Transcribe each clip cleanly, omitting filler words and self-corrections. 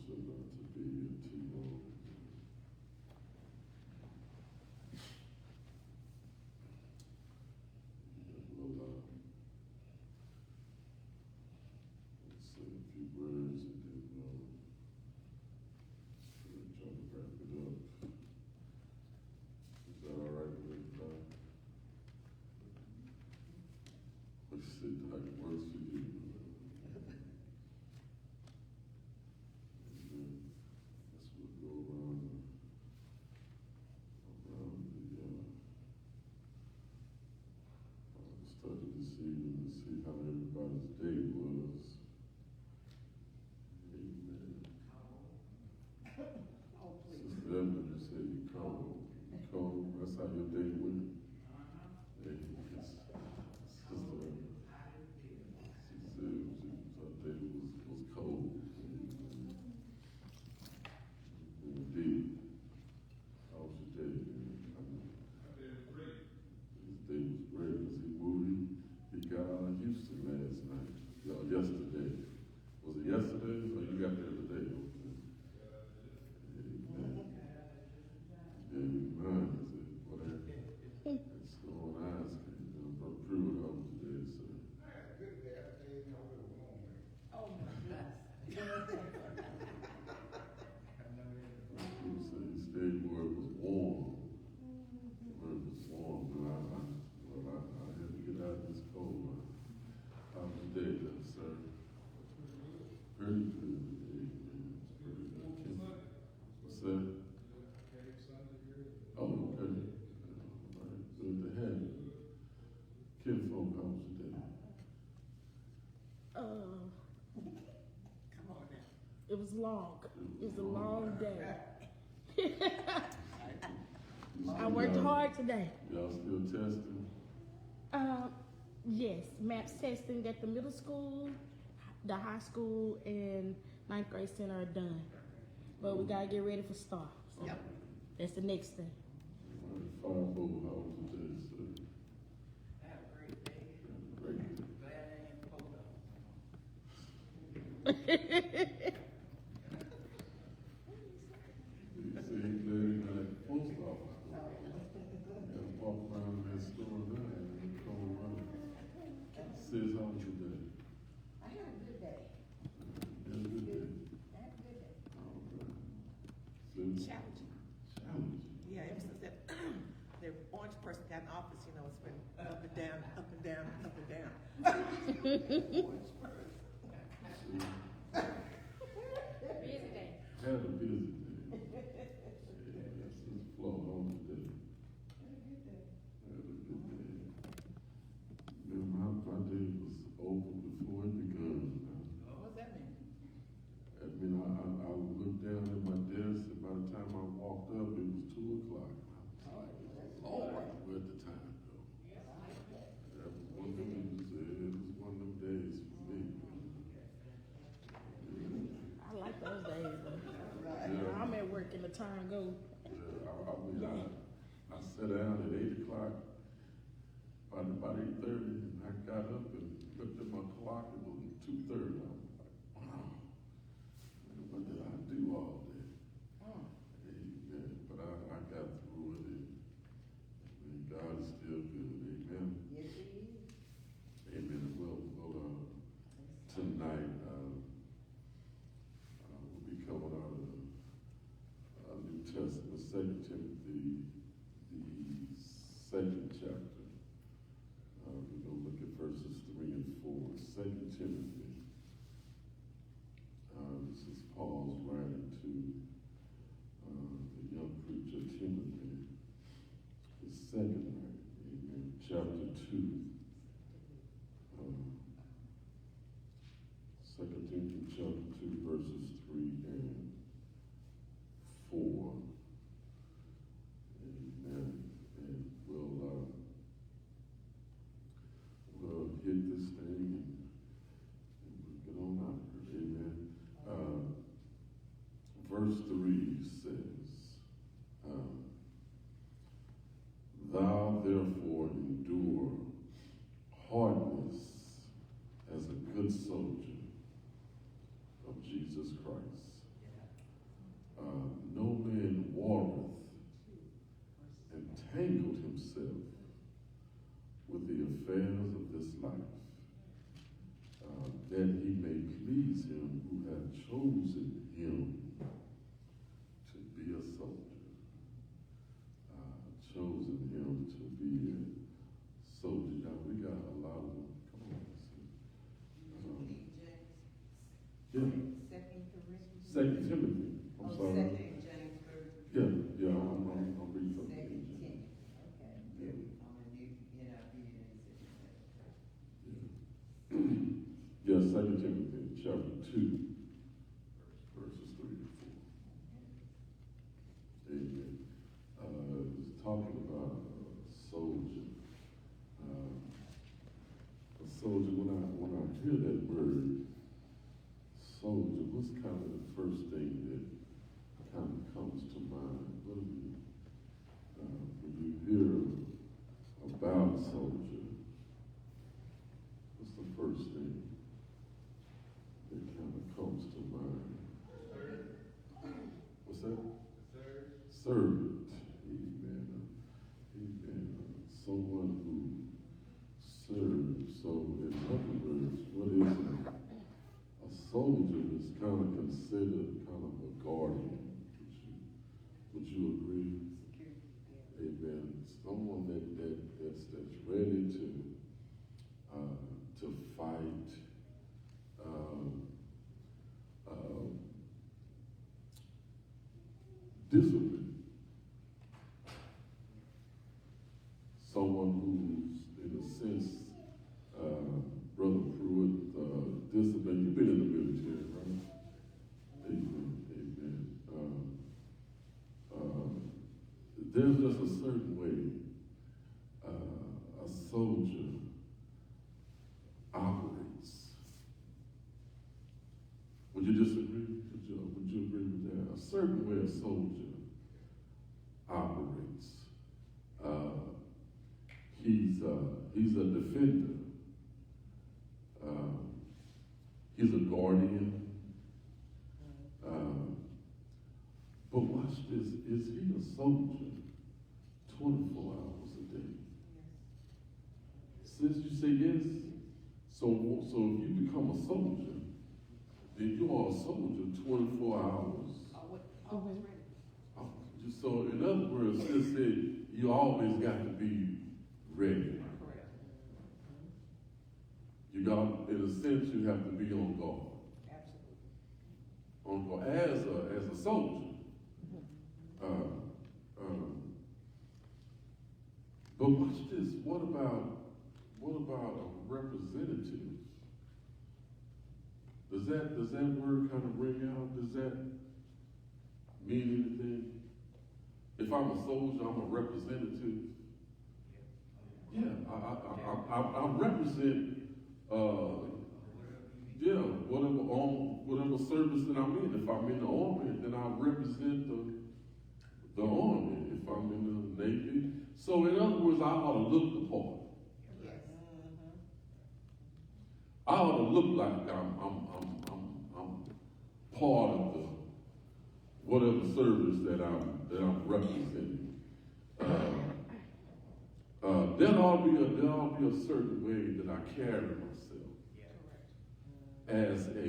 should not to be here too long. Let's say a few words and then we'll try to wrap it up. Is that all right with everybody? Let's see how it works for you. Let's go around the study this evening to see how everybody's day was. Amen. Oh, please. Sister Evelyn, you said you cold. You cold? That's how your day went? Hey, Sister Evelyn. She said her day was cold. Indeed. How was your day? His day was great. Was he moody? He got out of Houston last night. No, yesterday. Was it yesterday or you got there today? Amen. Amen. I said, what that snowing eyes came down. Brother Pruitt, how was your day, sir? Oh, my goodness. He stayed where it was warm. Where it was warm, but I had to get out of this cold. How was your day, then, sir? Pretty good. Amen. Pretty good. What's that? Oh, okay. All right. Good to have you. Kinfolk, how was your day? Come on now. It was long. It was a long day. I worked hard today. Y'all still testing? Yes, MAPS testing at the middle school, the high school, and 9th grade center are done. But we gotta get ready for STAR. So Yep. that's the next thing. All right, Fireball, how was your day, sir? I had a great day. Great. Glad I ain't pulled up. You see, he glad at the post office. Gotta walk around that store now and come around. Sis, how was your day? I had a good day. You had a good day? I had a good day. All right. Sis? Challenging. Challenging. Yeah, ever since that the orange person got in office, you know, it's been up and down, up and down, up and down. Orange person. Busy day. Had a busy day. Yeah, that's his flow on today. Had a good day. Man, my day was over before it began. What's that mean? I mean, I looked down at my desk, and by the time I walked up, it was 2 o'clock. I was like, Lord, where the time go? That was one of them, it was one of them days for me. I like those days though. Yeah. I'm at work and the time go. Yeah, I sat down at 8 o'clock, about 8:30, and I got up and looked at my clock, it was 2:30. I was like, wow, what did I do all day? Amen. But I got through it, and God is still good. Amen. Yes, it is. Amen. Well, tonight we'll be coming out of the New Testament, 2 Timothy, the 2nd chapter. We're going to look at verses 3 and 4. 2 Timothy. This is Paul's writing to the young preacher Timothy. His second writing, amen. Chapter 2. 2 Timothy chapter 2, verses 3 and 4. Amen. And we'll hit this thing and we'll get on out of here. Amen. Verse 3 says, Thou therefore endure hardness as a good soldier of Jesus Christ. affairs of this life, that he may please him who hath chosen him to be a soldier. Chosen him to be a soldier. Now, we got a lot of them. Come on, let's see. Yeah. Second Timothy. I'm sorry. Yeah, I'm reading from the King James. Yeah, 2 Timothy chapter 2, verses 3 to 4. Amen. It's talking about a soldier. A soldier, when I hear that word, soldier, what's kind of the first thing that kind of comes to mind? What do you, when you hear about a soldier, what's the first thing that kind of comes to mind? What's that? Servant. Amen. Amen. Someone who serves. So, in other words, what is a soldier is kind of considered kind of a guardian. Would you agree? Amen. Someone that's ready to fight. Discipline. Someone who's, in a sense, Brother Pruitt, discipline. You've been in the military, right? Amen. Amen. There's just a certain way a soldier operates. Would you disagree? Would you agree with that? A certain way a soldier operates. He's a defender. He's a guardian. But watch this. Is he a soldier 24 hours a day? Since you say yes, so if you become a soldier, then you are a soldier 24 hours. So in other words, it said you always got to be ready. You got, in a sense, you have to be on guard. Absolutely. On guard as a soldier. But watch this. What about a representative? Does that word kind of ring out? Does that mean anything? If I'm a soldier, I'm a representative. Yeah, I represent. Whatever service that I'm in. If I'm in the army, then I represent the army. If I'm in the Navy, so in other words, I ought to look the part. Yes. I ought to look like I'm part of the whatever service that I'm representing. There ought to be a certain way that I carry myself as a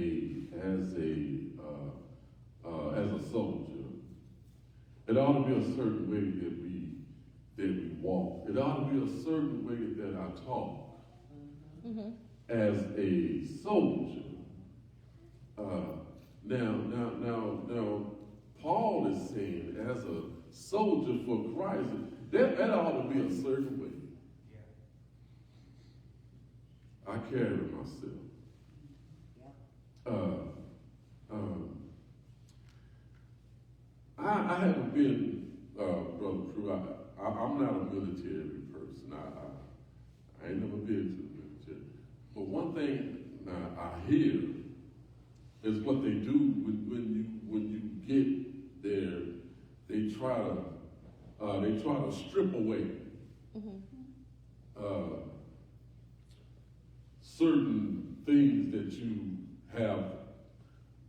soldier. It ought to be a certain way that we walk. It ought to be a certain way that I talk as a soldier. Now, Paul is saying, as a soldier for Christ, that ought to be a certain way. I carry myself. I haven't been, Brother Prue, I'm not a military person. I ain't never been to the military. But one thing I hear is what they do when you get there. They try to strip away certain things that you have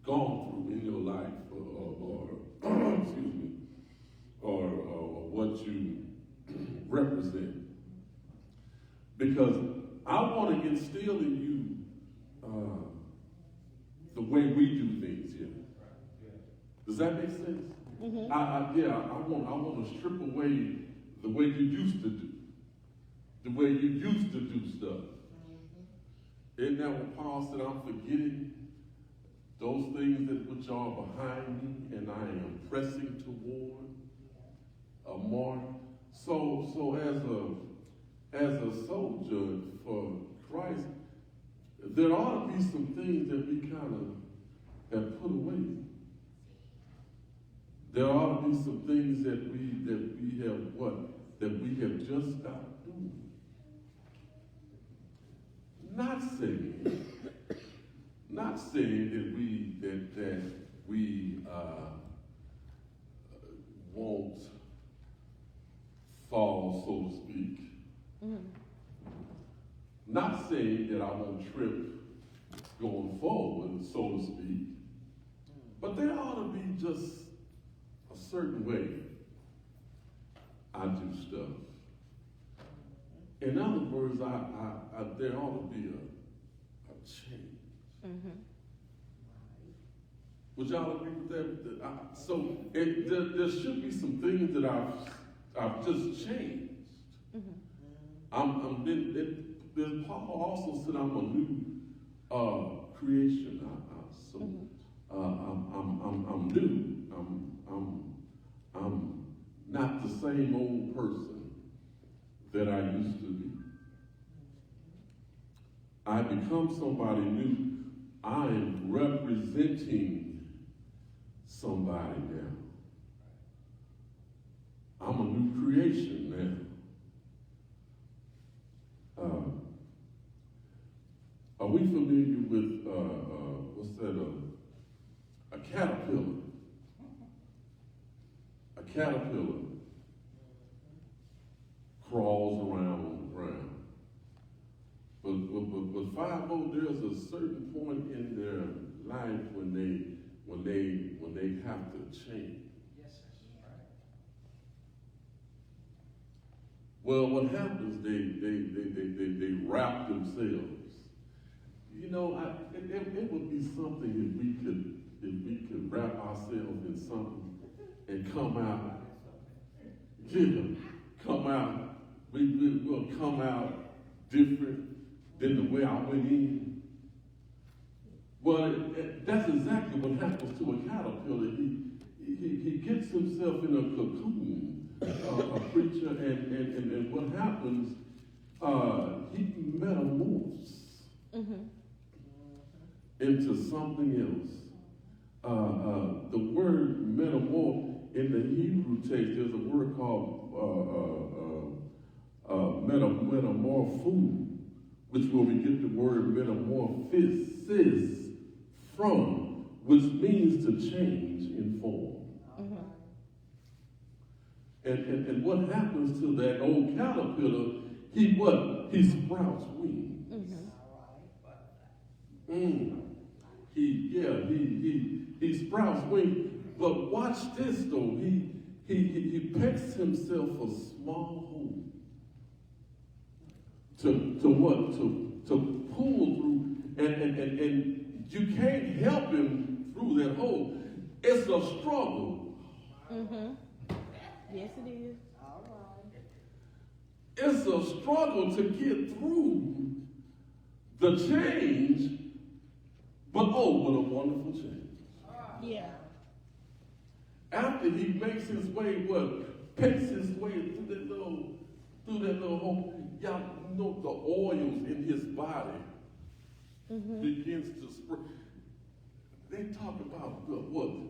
gone through in your life, or excuse me, or what you represent. Because want to instill in you the way we do things here. Does that make sense? Mm-hmm. I want to strip away the way you used to do, the way you used to do stuff. Isn't that what Paul said? I'm forgetting those things that which are behind me, and I am pressing toward a mark. So as a soldier for Christ, there ought to be some things that we kind of have put away. There ought to be some things that we have just stopped doing. Not saying that we won't fall, so to speak. Mm-hmm. Not saying that I won't trip going forward, so to speak. But there ought to be just a certain way I do stuff. In other words, there ought to be a change. Mm-hmm. Would y'all agree with that? There should be some things that I've just changed. Mm-hmm. Paul also said I'm a new creation. I'm new. I'm not the same old person that I used to be. I become somebody new. I am representing somebody now. I'm a new creation now. Are we familiar with what's that? A caterpillar. A caterpillar crawls around on the ground. But 5-0, there's a certain point in their life when they have to change. Yes, sir. Right. Well, what happens? They wrap themselves. You know, it would be something if we could wrap ourselves in something and come out. Come out. We'll come out different than the way I went in. Well, that's exactly what happens to a caterpillar. He gets himself in a cocoon, a creature, and what happens, he metamorphs into something else. The word metamorph in the Hebrew text, there's a word called metamorpho, which where we get the word metamorphosis from, which means to change in form. And what happens to that old caterpillar? He sprouts wings. He sprouts wings. But watch this though. He picks himself a small hole to pull through, and you can't help him through that hole. It's a struggle. Yes, it is. It's a struggle to get through the change, but oh, what a wonderful change. Yeah. After he makes his way, picks his way through that little hole, y'all know the oils in his body begins to spread. They talk about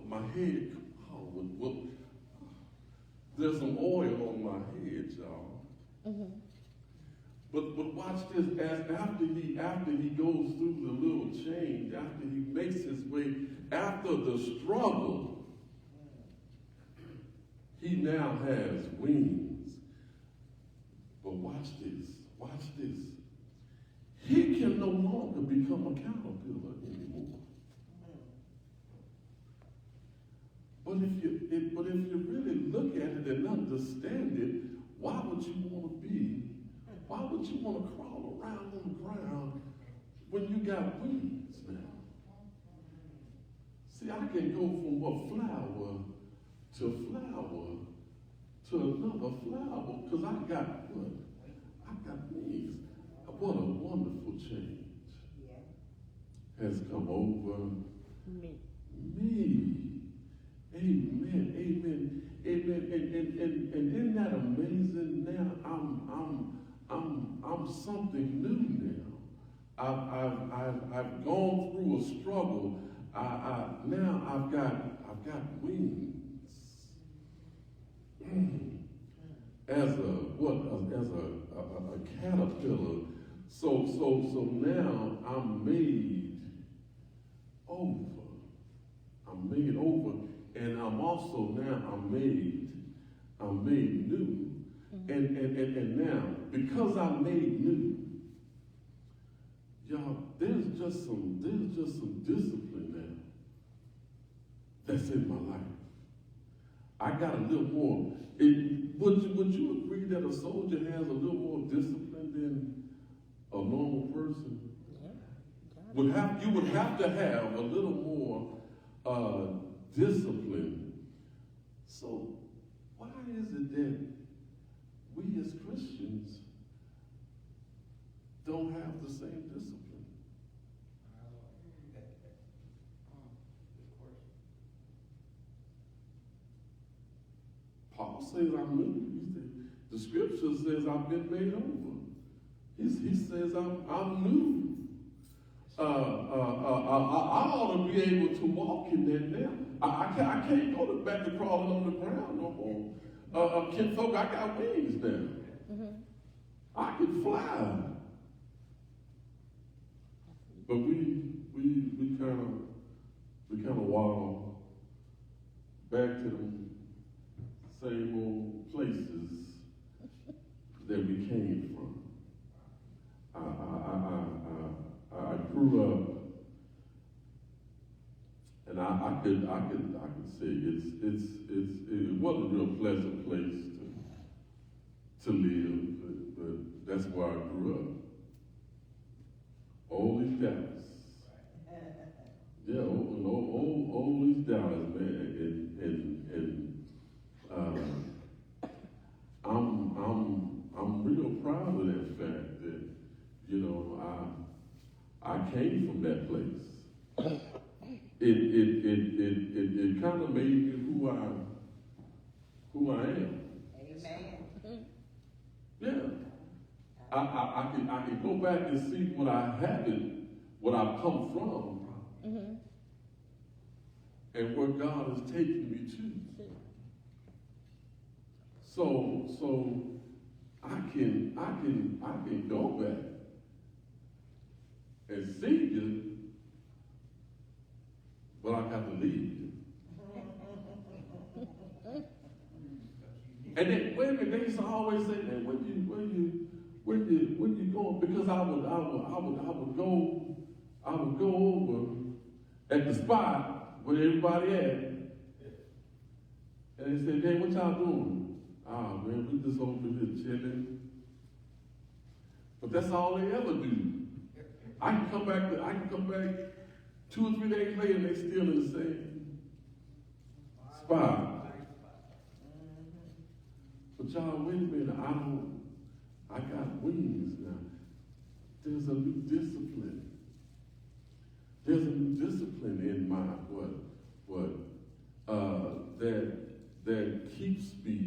my head. There's some oil on my head, y'all. But watch this. After he goes through the little change, after he makes his way, after the struggle, he now has wings. But watch this. He can no longer become a caterpillar anymore. But if you really look at it and understand it, why would you want to be Why would you want to crawl around on the ground when you got wings now? See, I can go from a flower to another flower because I got what? I got wings. What a wonderful change has come over Me. me. Amen. Amen. Amen. And isn't that amazing? Now I'm something new now. I've gone through a struggle. Now I've got wings. As a caterpillar. So now I'm made over. I'm made over, and I'm made new. And now, because I'm made new, y'all, there's just some discipline now that's in my life. I got a little more. Would you agree that a soldier has a little more discipline than a normal person? Yeah. You would have to have a little more discipline. So why is it that we as Christians don't have the same discipline? Paul says I'm new. The scripture says I've been made over. He says I'm new. I ought to be able to walk in that now. I can't go back to crawling on the ground no more. Kinfolk, I got wings now. Mm-hmm. I can fly. But we kind of waddle back to them same old places that we came from. I grew up, and I could say it wasn't a real pleasant place to live, but that's where I grew up. Old East Dallas. Yeah, old East Dallas, man, and I'm real proud of that fact that, you know, I came from that place. It kind of made me who I am. Amen. Yeah. I can go back and see what I've come from, Mm-hmm. and where God has taken me to. So I can go back and see you, but I got to leave you. And then wait a minute, they used to always say, man, where you going? Because I would go over at the spot where everybody at, and they said, hey, what y'all doing? Ah, man, we just over here chilling. But that's all they ever do. I can come back 2 or 3 days later and they still in the same spot. But y'all, wait a minute, I got wings now. There's a new discipline. There's a new discipline in my that keeps me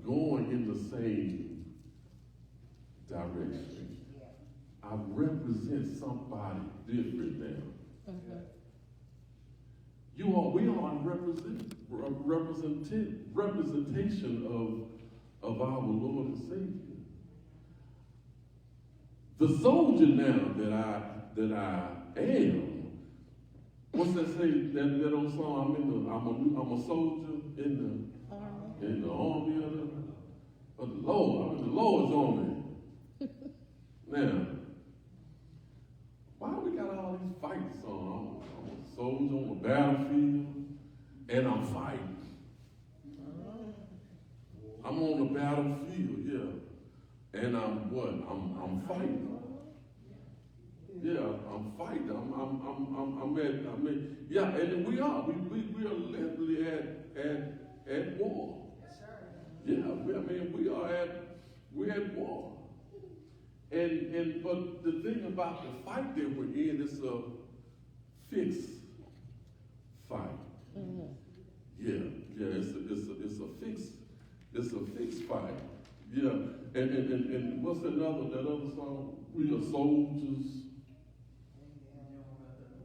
going in the same direction. I represent somebody different now. Mm-hmm. We are representation of our Lord and Savior. The soldier now that I am. What's that say? That old song? I'm a soldier in the army of the Lord. The Lord's on me. Now, why we got all these fight songs? I'm a soldier on the battlefield, and I'm fighting. I'm on the battlefield, yeah. And I'm what? I'm fighting. Yeah, I'm fighting. Yeah, and we are literally at war. Yeah, we're at war. And but the thing about the fight that we're in is a fixed fight. Mhm. Yeah, it's a fixed fight. Yeah, and what's that other song? We are soldiers.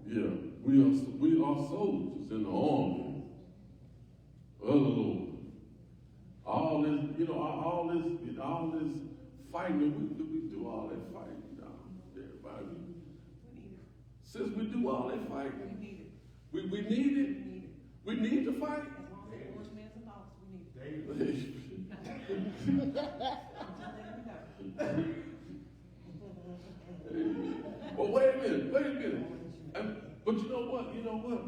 Yeah, we are soldiers in the army of the Lord. All this, all this fighting. We do all that fighting, everybody. Since we do all that fighting, we need it. We need to fight. Well, wait a minute. But you know what?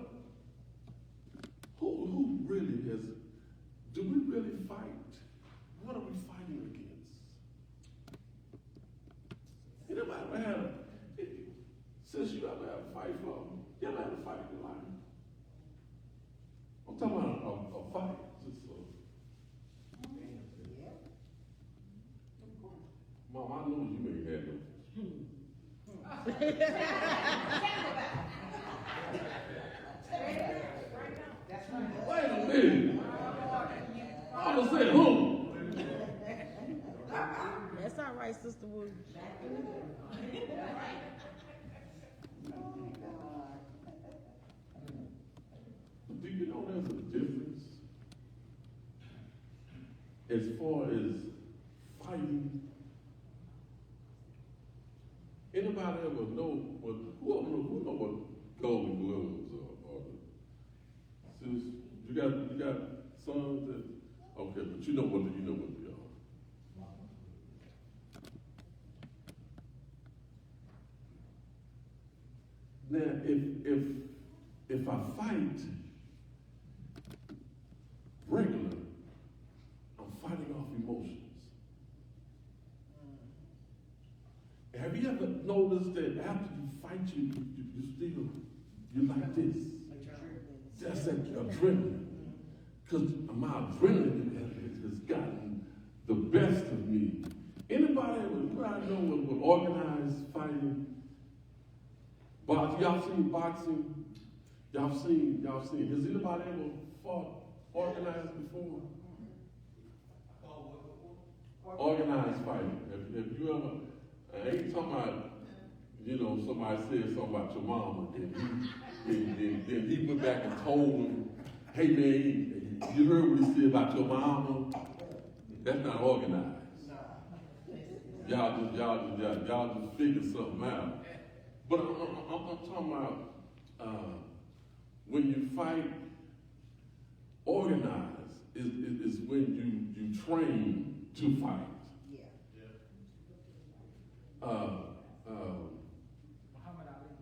Who really has? Do we really fight? What are we fighting against? Anybody ever had since you ever had a fight for? You ever had a fight in your life? I'm talking about a fight. Mom, I know you ain't had no. Wait a minute. I just said who? That's all right, Sister Wood. Do you know there's a difference as far as fighting? Anybody ever know what? Who know what golden gloves are? Since you got sons that okay, but you know what they are. Now, if I fight regular, I'm fighting off emotions. Have you ever noticed that after you fight, you like this? That's that adrenaline. Because my adrenaline has gotten the best of me. Anybody know what organized fighting? Y'all seen boxing? Y'all seen. Has anybody ever fought organized before? Organized fighting. Have you ever? I ain't talking about, somebody said something about your mama, then he went back and told him, hey man, you heard what he said about your mama? That's not organized. Y'all just figure something out. But I'm talking about when you fight, organized is when you train to fight. Muhammad Ali.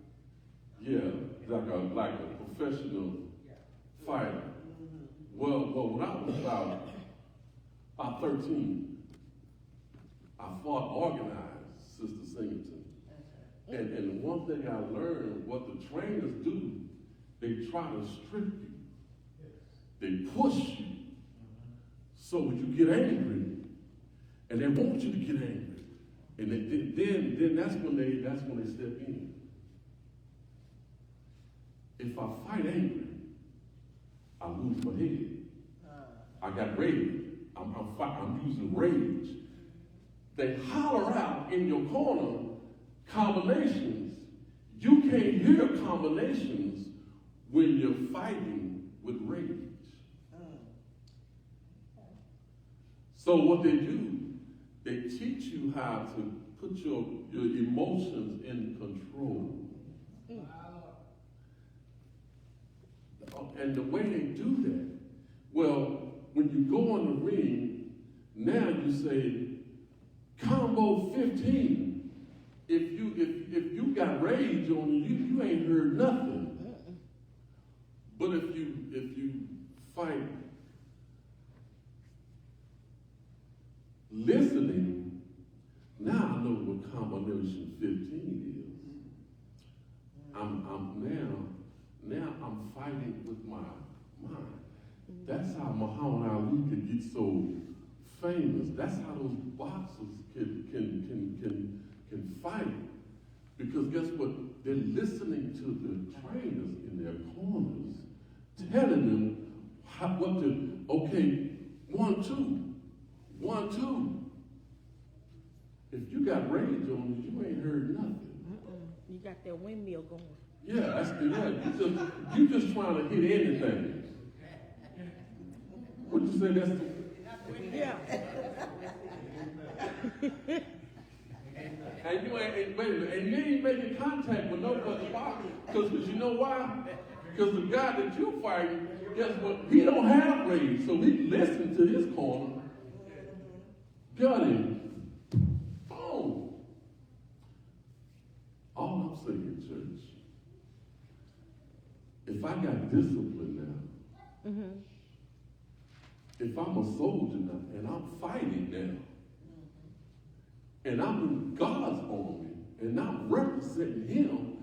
Yeah, like a professional fighter. Well, when I was about 13, I fought organized, Sister Singleton. And the one thing I learned, what the trainers do, they try to strip you. They push you so you get angry. And they want you to get angry. And then that's when they step in. If I fight angry, I lose my head. I got rage. I'm using rage. They holler out in your corner combinations. You can't hear combinations when you're fighting with rage. So what they do, they teach you how to put your emotions in control. And the way they do that, well, when you go in the ring, now you say, combo 15. If you got rage on you ain't heard nothing. But if you fight listening, Revelation 15 is. I'm now I'm fighting with my mind. That's how Muhammad Ali could get so famous. That's how those boxers can fight. Because guess what? They're listening to the trainers in their corners, telling them what to, okay, 1, 2, 1, 2. If you got rage on you, you ain't heard nothing. You got that windmill going. Yeah, that's the you just trying to hit anything. What you say? That's the, Yeah. and you ain't wait a minute, and you ain't making contact with nobody because you know why? Because the guy that you fighting, guess what? He don't have rage, so he listened to his corner, got him. Boom. All I'm saying, church, if I got discipline now, if I'm a soldier now and I'm fighting now, and I'm in God's army and I'm representing Him,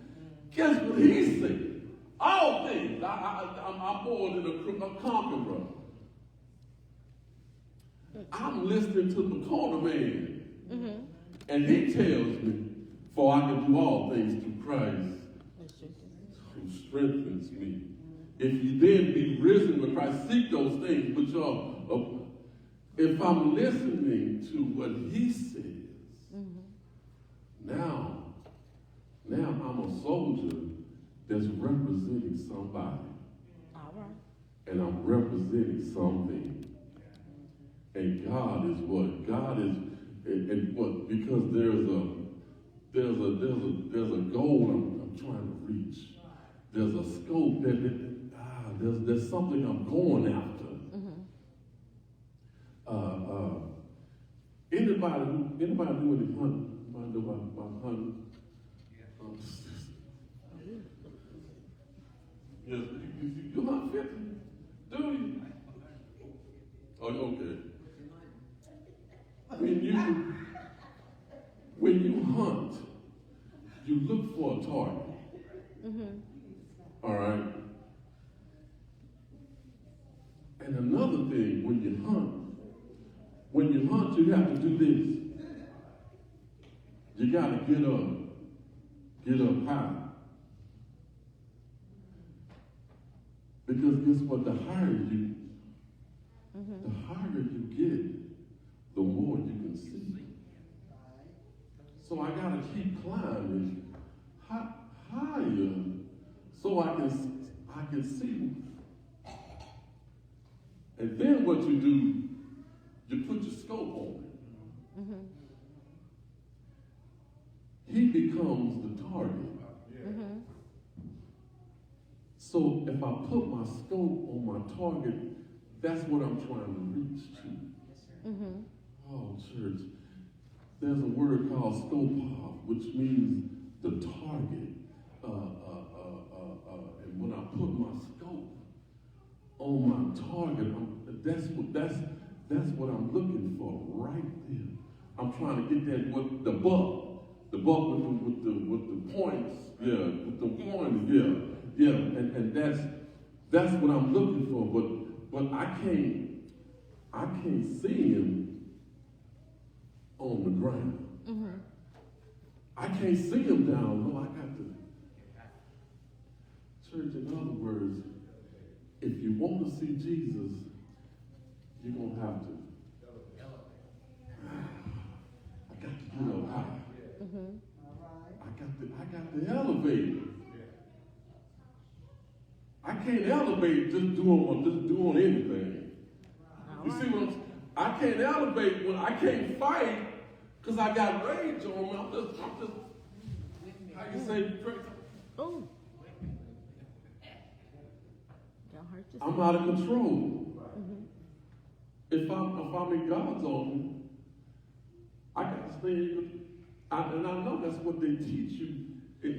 guess what He said? All things. I'm more than a conqueror. I'm listening to the corner man, and he tells me, for I can do all things through Christ who strengthens me. If you then be risen with Christ, seek those things which are, if I'm listening to what He says, now I'm a soldier that's representing somebody. All right. And I'm representing something. And God is what? God is, and what? Because there's a goal I'm trying to reach. There's a scope there's something I'm going after. Anybody do any hunting? Anybody know about hunting? Yes, you hunt 50? Do you? Oh, okay. When you hunt, you look for a target. All right. And another thing, when you hunt, you have to do this. You got to get up high. Because guess what? The higher you get, the more you can see. So I got to keep climbing higher so I can see. And then what you do, you put your scope on it. He becomes the target. So if I put my scope on my target, that's what I'm trying to reach to. Oh, church, there's a word called scope, which means the target. And when I put my scope on my target, that's what I'm looking for right there. I'm trying to get that with the buck with the points, with the points, and that's what I'm looking for. But I can't see him on the ground. I can't see him down low. I got to. Church, in other words, if you want to see Jesus, you're going to have to. I got to get up high. I got to elevate. I can't elevate just doing anything. You see what I can't elevate when I can't fight because I got rage on me. I'm just how you say, Oh. I'm out of control. If I'm in God's army, I got to stay in. And I know that's what they teach you when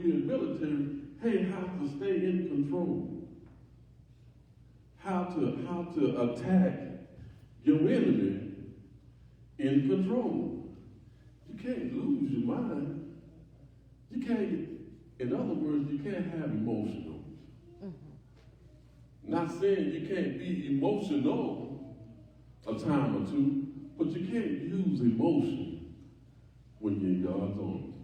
you're in military. Hey, how to stay in control. How to attack your enemy in control. you can't lose your mind. You can't, in other words, you can't have emotional. Not saying you can't be emotional a time or two, but you can't use emotion when you're in God's arms.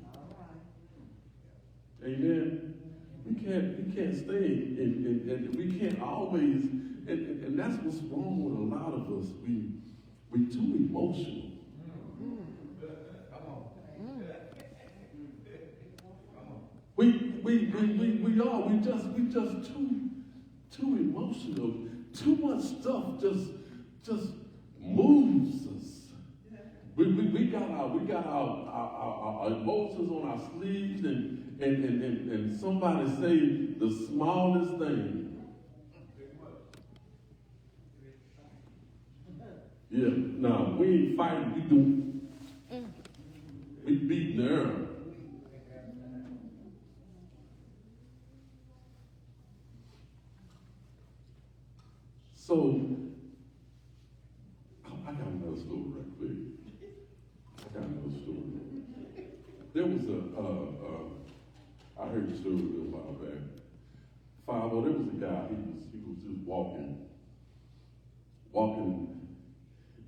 Amen. We can't stay and we can't always, and that's what's wrong with a lot of us. We too emotional. We just too emotional. Too much stuff just moves us. We got our emotions on our sleeves, and somebody say the smallest thing. Yeah, no, we ain't fighting, we do. We beating the air. So, I got another story right quick. There was I heard the story a little while back. There was a guy, he was just walking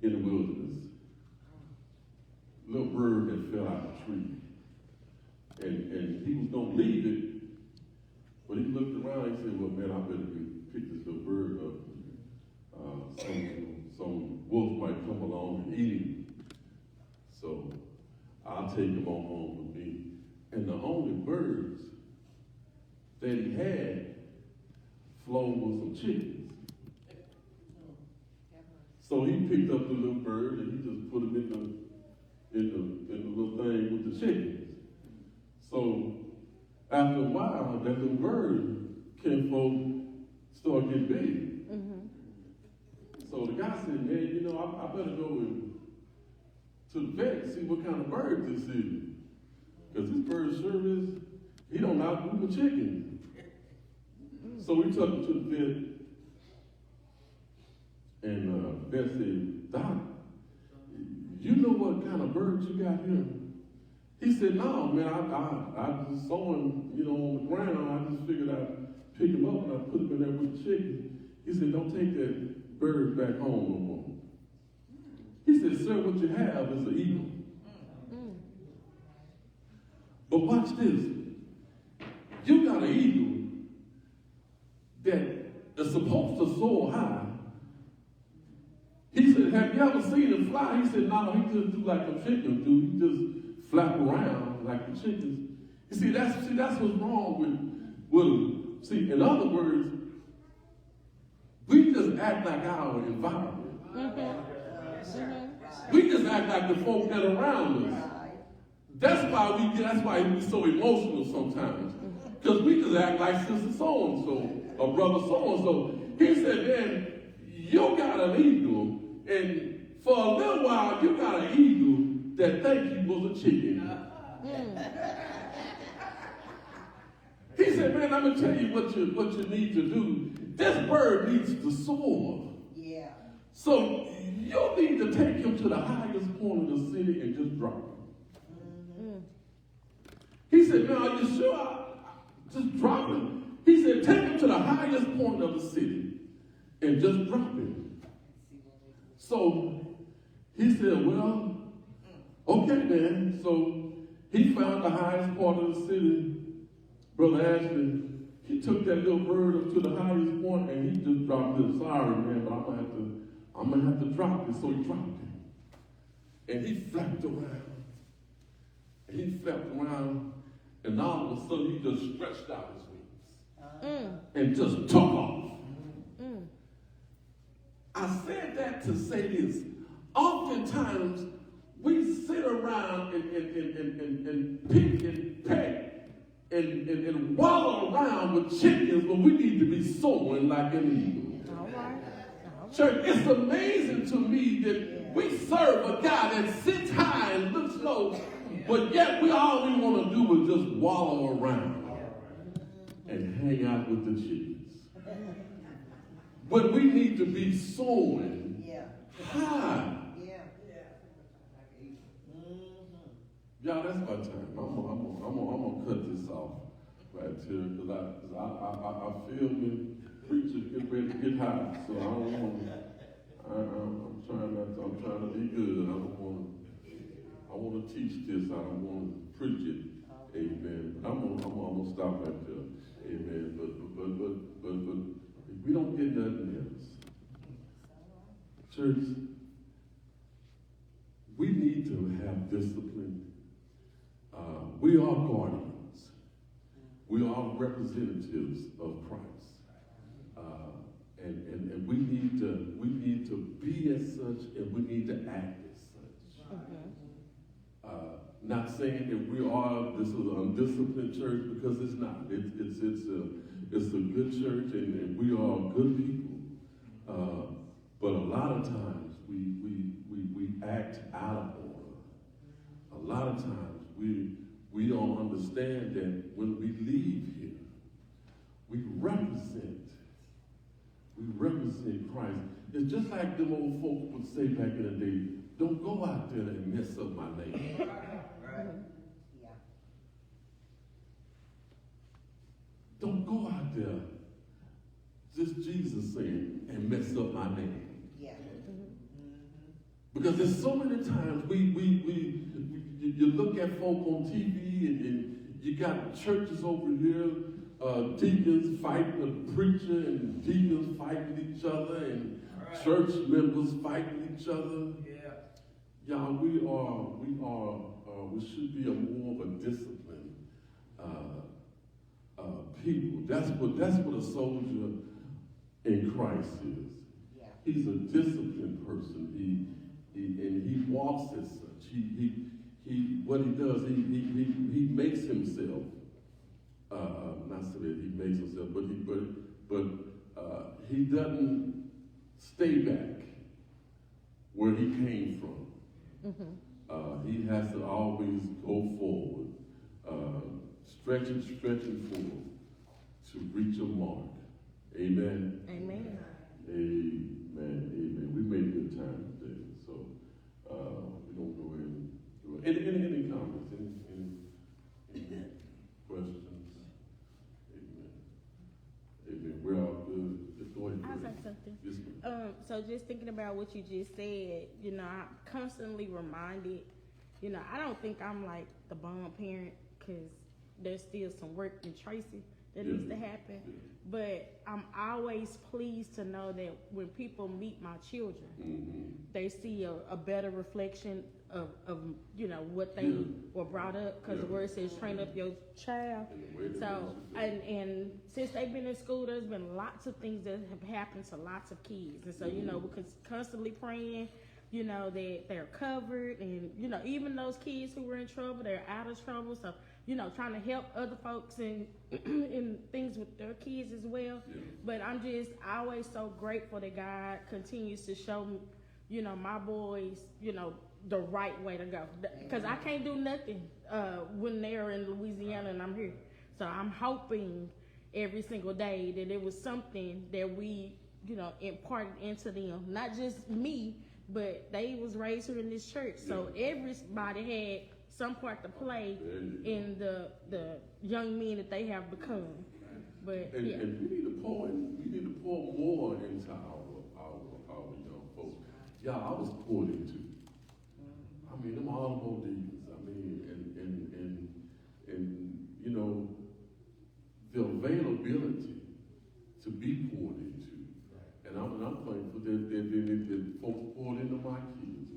in the wilderness. Little bird had fell out of a tree. And he was gonna leave it, but he looked around, he said, well, man, I better pick this little bird up. Some wolf might come along and eat him. So I'll take him on home with me. And the only birds that he had flown with some chickens. So he picked up the little bird and he just put him in the little thing with the chickens. So after a while, that little bird kinfolk started getting big. So the guy said, man, you know, I better go to the vet and see what kind of bird this is. Because this bird sure is, he don't outdo the chicken. So we took him to the vet, and the vet said, Doc, you know what kind of bird you got here? He said, no, man, I just saw him, you know, on the ground. I just figured I'd pick him up and I'd put him in there with the chicken. He said, don't take that bird back home no more. He said, sir, what you have is an eagle. But watch this. You got an eagle that is supposed to soar high. He said, have you ever seen him fly? He said, no, he just do like the chickens do. He just flap around like the chickens. You see, that's what's wrong with them. See, in other words, we just act like our environment. We just act like the folk that are around us. That's why we so emotional sometimes. Because we just act like sister so-and-so or brother so-and-so. He said, man, you got an eagle, and for a little while you got an eagle that think he was a chicken. He said, man, I'm going to tell you what you need to do. This bird needs to soar. Yeah. So you need to take him to the highest point of the city and just drop him. He said, man, are you sure? Just drop him. He said, take him to the highest point of the city and just drop him. So he said, well, okay, man. So he found the highest part of the city. Brother Ashley, he took that little bird up to the highest point and he just dropped it. Sorry, man, but I'm gonna have to drop it. So he dropped it. And he flapped around. And all of a sudden he just stretched out his wings and just took off. I said that to say this. Oftentimes we sit around and pick and peck and wallow around with chickens, but we need to be soaring like an eagle. All right. Church, it's amazing to me that we serve a God that sits high and looks low, but yet all we want to do is just wallow around and hang out with the chickens. But we need to be soaring high. Y'all, that's my time. I'm gonna cut this off right here because I feel when preachers get ready to get high. So I don't want to. I'm trying not to. I'm trying to be good. I don't want to. I want to teach this. I don't want to preach it. Amen. But I'm gonna stop right there. Amen. But if we don't get nothing else, church, we need to have discipline. We are guardians. We are representatives of Christ. And we need to be as such, and we need to act as such. Not saying that this is an undisciplined church, because it's not. It's a good church, and we are good people. But a lot of times we act out of order. A lot of times we don't understand that when we leave here, we represent Christ. It's just like them old folks would say back in the day, don't go out there and mess up my name. Right. Yeah. Don't go out there, just Jesus saying, and mess up my name. Yeah. Because there's so many times you look at folk on TV and you got churches over here, deacons fighting the preacher and deacons fighting each other and church members fighting each other. Yeah. Y'all, we should be more of a disciplined people. That's what a soldier in Christ is. Yeah. He's a disciplined person. He walks as such. What he does, he makes himself. Not so that he makes himself, but he doesn't stay back where he came from. He has to always go forward, stretching forward to reach a mark. Amen. Amen. Amen. We made good time today, so we're gonna go ahead and do it. Any comments? Any questions? Amen. We're all good. Just go ahead. I'll say something. Yes, ma'am. So just thinking about what you just said, I'm constantly reminded, I don't think I'm like the bomb parent, because there's still some work in Tracy that needs to happen. Yeah. But I'm always pleased to know that when people meet my children, they see a better reflection of what they were brought up, because the word says train up your child. So and since they've been in school, there's been lots of things that have happened to lots of kids, and so we're constantly praying that they're covered, and even those kids who were in trouble, they're out of trouble. So trying to help other folks in things with their kids as well. Yeah. But I'm just always so grateful that God continues to show me, my boys, the right way to go. Because I can't do nothing when they're in Louisiana and I'm here. So I'm hoping every single day that it was something that we, imparted into them. Not just me, but they was raised here in this church. So everybody had some part to play in the young men that they have become. But and we need to pour more into our young folks. Yeah, I was poured into. I mean, them honorable deacons. I mean, and the availability to be poured into. And I'm thankful that folks poured into my kids,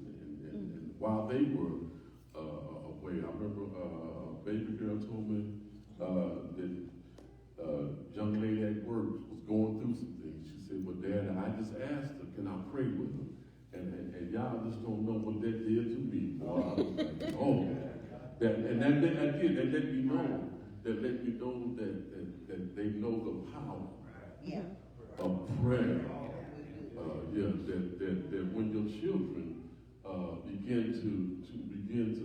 and while they were away, I remember a baby girl told me that young lady at work was going through some things. She said, "Well, Dad, I just asked her, can I pray with her?" And y'all just don't know what that did to me. Boy, I was like, oh, that let me know that they know the power of prayer. That when your children begin to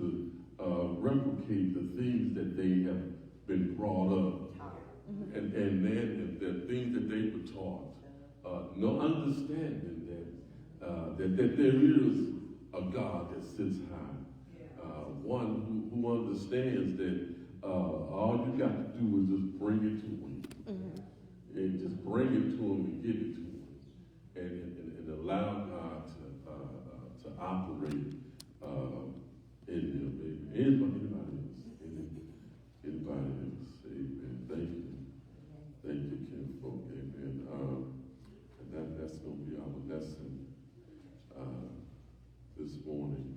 replicate the things that they have been brought up, and then the things that they were taught, no understanding that there is a God that sits high, one who understands that all you got to do is just bring it to him. And just bring it to him and give it to him. And allow God to operate in them. Anybody else? Anybody else? Amen. Thank you. Thank you, kinfolk. Amen. And that's going to be our lesson this morning.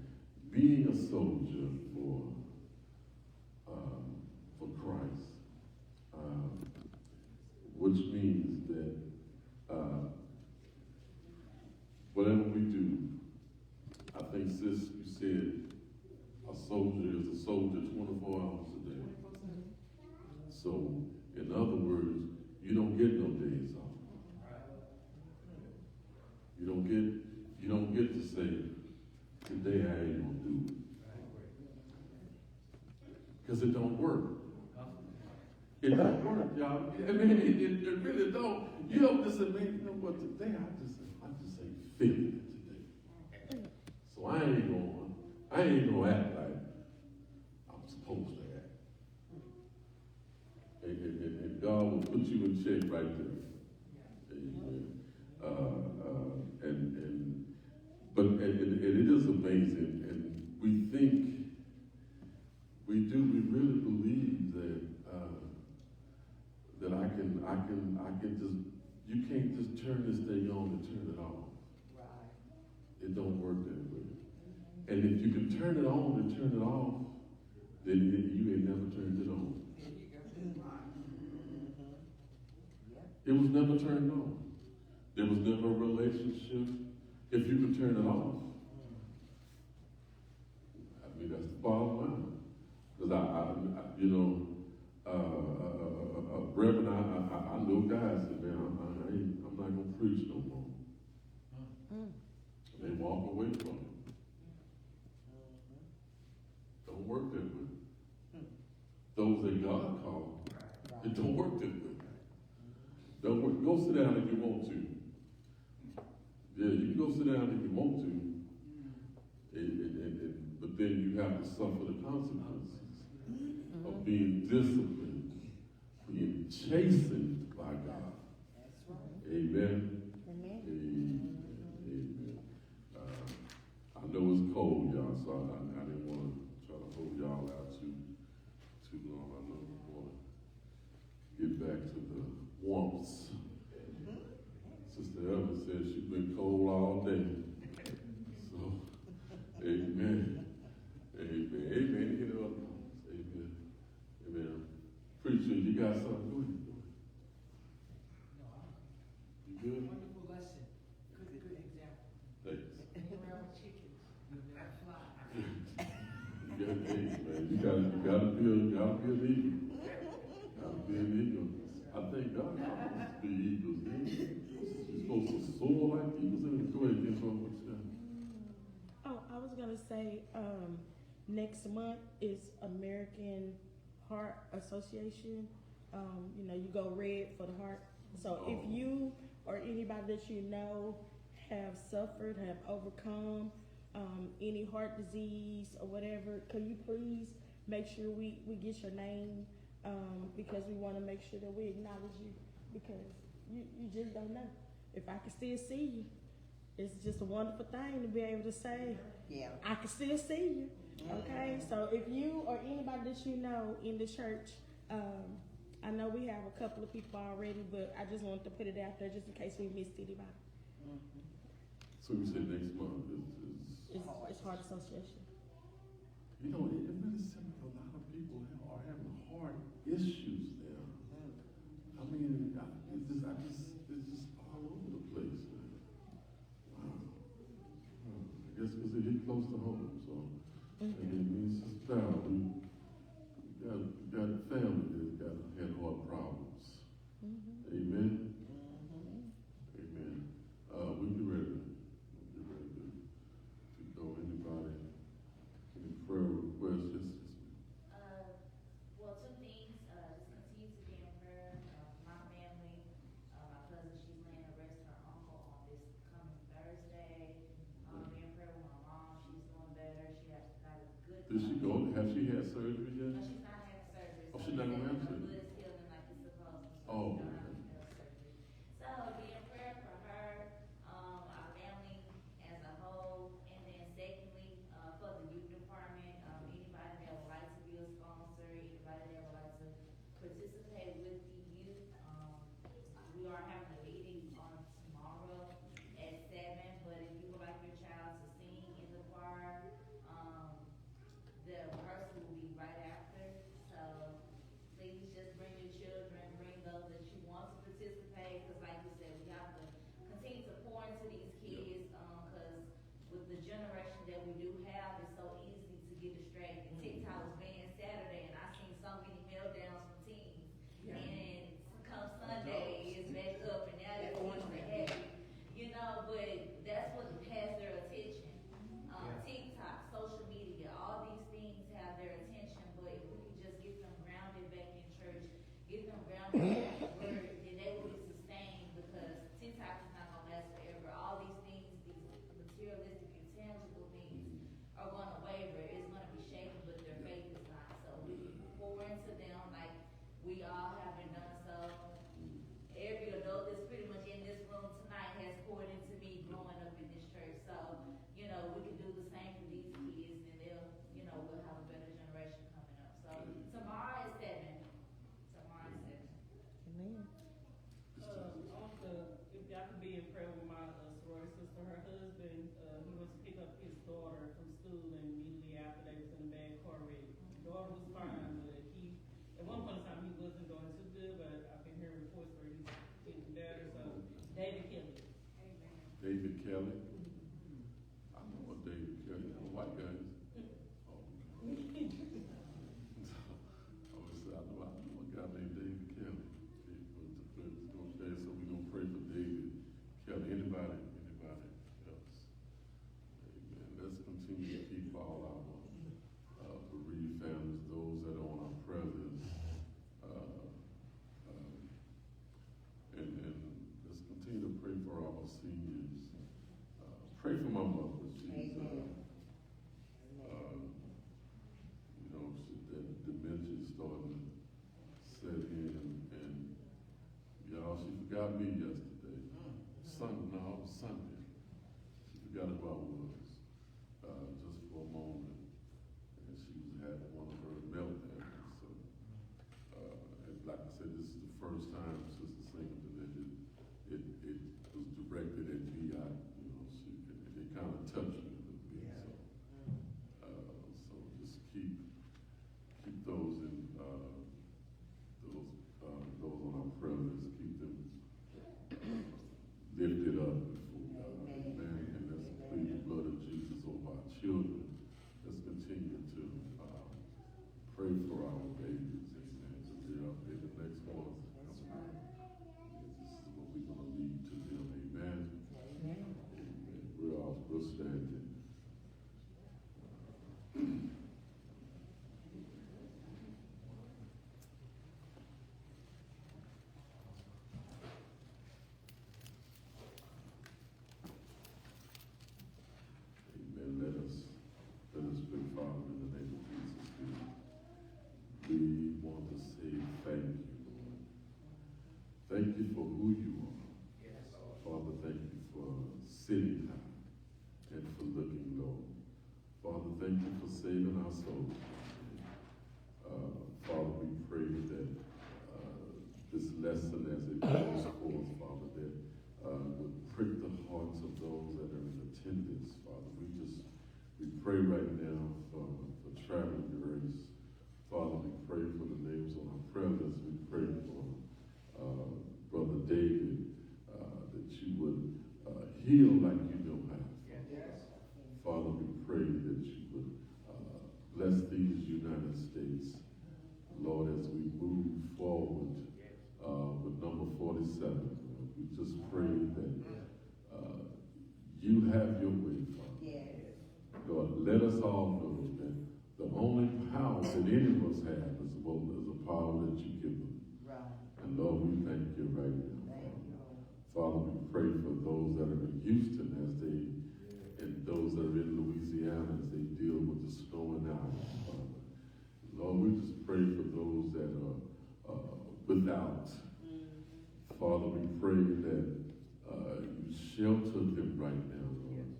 Being a soldier for Christ, which means that whatever we do, I think, sis, you said a soldier is a soldier 24 hours a day. So, in other words, you don't get no days off. You don't get to say, today I ain't gonna do it. Because it don't work. It don't work, y'all. I mean, it really don't. You don't just say, man, you know what, today I just ain't feeling it today. So I ain't gonna act like I'm supposed to act. And God will put you in check right there. Amen. But it is amazing, and we really believe that I can just, you can't just turn this thing on and turn it off. Right. It don't work that way. And if you can turn it on and turn it off, then you ain't never turned it on. It was never turned on. There was never a relationship. If you could turn it off, I mean, that's the bottom line. Because Reverend, I know guys that, man, I'm not going to preach no more. They walk away from it. Don't work that way. Those that God called, it don't work that way. Don't work. Go sit down if you want to. Yeah, you can go sit down if you want to. But then you have to suffer the consequences of being disciplined, being chastened by God. Amen. Amen. I know it's cold, y'all, so I didn't want to try to hold y'all out too long. I know we want to get back to the warmths. Sister Ella said she's been cold all day. So, amen. Amen. Amen. Get it up. Amen. Amen. Preacher, you got something? Go ahead. You good? Wonderful lesson. Good example. Thanks. Around chickens, not fly. You gotta be an eagle. Gotta be an eagle. I think God calls us to be eagles. You're supposed to soar like eagles. Go ahead, get on what you got. Oh, I was gonna say, next month is American Heart Association. You go red for the heart. So if you or anybody that you know have suffered, have overcome any heart disease or whatever, can you please make sure we get your name, because we want to make sure that we acknowledge you, because you just don't know. If I can still see you, it's just a wonderful thing to be able to say, Yeah. I can still see you. Okay, so if you or anybody that you know in the church, I know we have a couple of people already, but I just wanted to put it out there just in case we missed anybody. So you said next month is It's Heart Association. it really seems like a lot of people are having heart issues now. I mean, it's just all over the place. Wow. I guess because it hit close to home, so. And it means it's proud. We got a family that had heart problems. Amen. Amen. We be ready. We be ready to go. Anybody? Any prayer requests? Well, two things. Just continue to be in prayer. My family, my cousin, she's laying to rest her uncle on this coming Thursday. Be in prayer with my mom. She's doing better. She got a good. Did she go? Has she had surgery yet? No, she's not having surgery. Oh, So she's not they gonna said have her surgery? blood's healing like it's supposed to. So Oh, she don't okay. have to have surgery. So be in prayer for her, our family as a whole, and then secondly, for the youth department, anybody that would like to be a sponsor, anybody that would like to participate with the youth, we are having a meeting on tomorrow at 7, but if you would like your child to sing in the choir, the rehearsal will be right after, so please just bring your children, bring those that you want to participate, because like you said, we have to continue to pour into these kids, because with the generation that we do have, it's so easy to get distracted. TikTok was banned Saturday, and I seen so many meltdowns from teens, and come Sunday, it's back up, and now they're going to happy, you know, but that's what has their attention. TikTok, social media, all these things have their attention, but if we can just get them grounded back in church, get them grounded back in the word, then they will be sustained, because TikTok is not gonna last forever. All these things, these materialistic and tangible things are gonna waver. It's gonna be shaken, but their faith is not. So we pour into them like we all have been done. So every adult that's pretty much in this room tonight has poured into me growing up in this church. So, you know, we can do the same for these kids, and they'll, you know, we'll have a better generation coming up. So tomorrow is 7. Tomorrow is 7. Amen. Also, if y'all could be in prayer with my sorority sister, her husband, he went to pick up his daughter from school, and immediately after they was in a bad car wreck. The daughter was fine, but he, at one point in time, he wasn't doing too good, but I've been hearing reports where he's getting better. So, David Kelly. David Kelly? I know what David Kelly, the white guys. Oh, okay. I always say, I know a guy named David Kelly. Okay, so we're gonna pray for David Kelly. Anybody else? Amen. Let's continue to keep all our bereaved families, those that are on our prayer list. And let's continue to pray for our seniors. Pray for my mother. She's, you know, that dementia is starting to set in, and y'all, she forgot me yesterday. Sunday. She forgot who I was, just for a moment, and she was having one of her meltdowns. So, and like I said, this is the first time since the Singleton that it was directed at me. You know, it kind of touched me a little bit. So just keep those in those on our prayer list. Keep them lifted up before God. Amen. And let's plead the blood of Jesus over our children. Let's continue to pray for our babies. Amen. So they're the next ones coming out. This is what we're going to lead to them. Amen. Amen. We're standing. Amen. Let us pray, Father, in the name of Jesus. We want to say thank you, Lord. Thank you for who you are. Father, thank you for sitting high and for looking low. Father, thank you for saving our souls. Father, we pray that this lesson as it goes forth, Father, that would prick the hearts of those that are in attendance, Father. We pray right now for traveling grace. Father, we pray for the names on our prayer list. We pray for Brother David, that you would heal like you know how. Father, we pray that you would bless these United States, Lord, as we move forward with number 47. We just pray that you have your way, Father. Lord, let us all know that the only power that any of us have is the power that you give them. And Lord, we thank you right now, Father. Father, we pray for those that are in Houston as they and those that are in Louisiana as they deal with the snow and ice, Father. Lord, we just pray for those that are without. Father, we pray that you shelter them right now, Lord.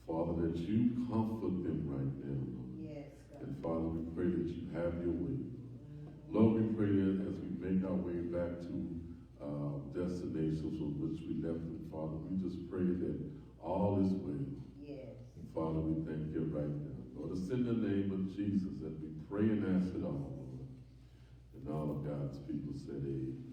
Father, that you comfort them right now, Lord. Yes, God. And Father, we pray that you have your way. Lord, we pray that as we make our way back to destinations from which we left them, Father, we just pray that all is well. Yes. And Father, we thank you right now. Lord, it's in the name of Jesus that we pray and ask it all, Lord. And all of God's people said, amen.